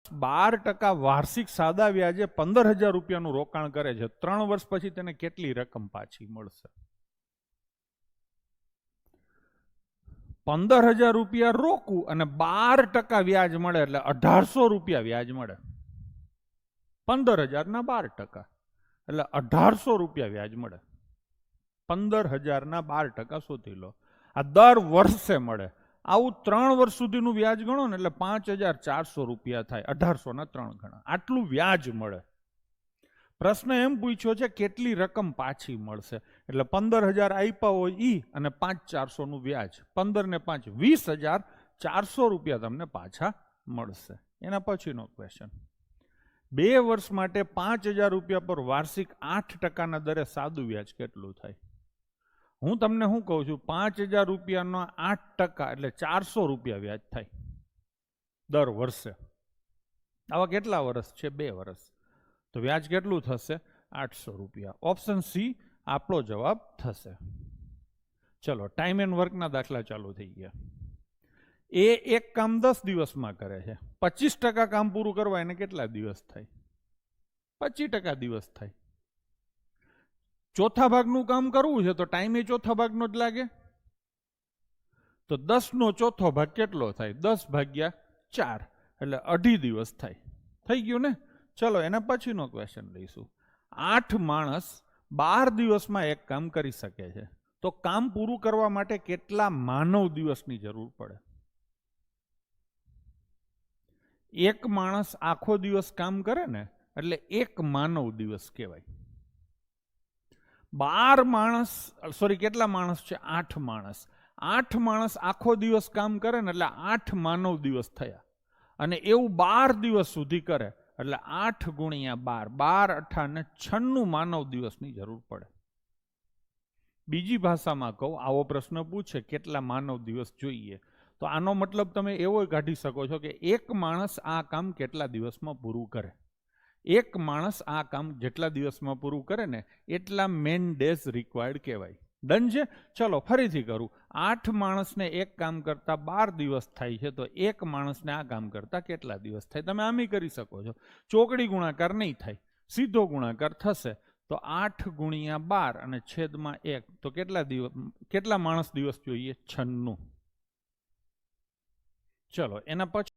12% વાર્ષિક સાદા વ્યાજે 15,000 રૂપિયાનું રોકાણ કરે છે, 3 વર્ષ પછી તેને કેટલી રકમ પાછી મળશે? 15,000 રૂપિયા રોકવું અને 12% વ્યાજ મળે એટલે 1,800 રૂપિયા વ્યાજ મળે. 15,000 ના 12% એટલે 1,800 રૂપિયા વ્યાજ મળે. 15,000 ના 12% શોધી લો. આ દર વર્ષે મળે. આવું 3 વર્ષ સુધીનું વ્યાજ ગણો ને એટલે 5,400 રૂપિયા થાય. 1,800 ના 3 ગણા આટલું વ્યાજ મળે. પ્રશ્ન એમ પૂછ્યો છે કેટલી રકમ પાછી મળશે, એટલે 15,000 આપ્યા હોય ઈ અને 5,400 નું વ્યાજ, 15 ને 5 20,400 રૂપિયા તમને પાછા મળશે. એના પછીનો ક્વેશ્ચન, 2 વર્ષ માટે 5,000 રૂપિયા પર વાર્ષિક 8% દરે સાદું વ્યાજ કેટલું થાય? હું તમને શું કહું છું, 5,000 રૂપિયાનો 8% એટલે 400 રૂપિયા વ્યાજ થાય દર વર્ષે. આવા કેટલા વર્ષ છે? 2 વર્ષ. તો વ્યાજ કેટલું થશે? 800 રૂપિયા. ઓપ્શન સી આપણો જવાબ થશે. ચલો, ટાઈમ એન્ડ વર્કના દાખલા ચાલુ થઈ ગયા. એ એક કામ 10 દિવસમાં કરે છે, 25% કામ પૂરું કરવા એને કેટલા દિવસ થાય? 25% દિવસ થાય. ચોથા ભાગનું કામ કરવું છે તો ટાઈમ એ ચોથા ભાગનો જ લાગે. તો 10નો ચોથો ભાગ કેટલો થાય? 10/4 એટલે 2.5 દિવસ થાય. થઈ ગયું ને? ચલો, એના પછીનો ક્વેશ્ચન લઈશું. 8 માણસ 12 દિવસમાં એક કામ કરી શકે છે, તો કામ પૂરું કરવા માટે કેટલા માનવ દિવસની જરૂર પડે? એક માણસ આખો દિવસ કામ કરે ને એટલે 1 માનવ દિવસ કહેવાય. 12 માણસ, સોરી, કેટલા માણસ છે? 8 માણસ. 8 માણસ આખો દિવસ કામ કરે ને એટલે 8 માનવ દિવસ થયા. અને એવું 12 દિવસ સુધી કરે એટલે 8 × 12, 12 × 8 = 96 માનવ દિવસની જરૂર પડે. બીજી ભાષામાં કહું, આવો પ્રશ્ન પૂછે કેટલા માનવ દિવસ જોઈએ, તો આનો મતલબ તમે એવો કાઢી શકો છો કે એક માણસ આ કામ કેટલા દિવસમાં પૂરું કરે. એક માણસ આ કામ જેટલા દિવસમાં પૂરું કરે ને એટલા મેન ડેઝ રિક્વાયર્ડ કહેવાય. ડન છે? ચલો ફરીથી કરું. 8 માણસને એક કામ કરતા 12 દિવસ થાય છે, તો એક માણસને આ કામ કરતા કેટલા દિવસ થાય? તમે આમ કરી શકો છો. ચોકડી ગુણાકાર નહીં થાય, સીધો ગુણાકાર થશે. તો 8 × 12 અને છેદમાં 1, તો કેટલા માણસ દિવસ જોઈએ? 96. ચલો, એના પછી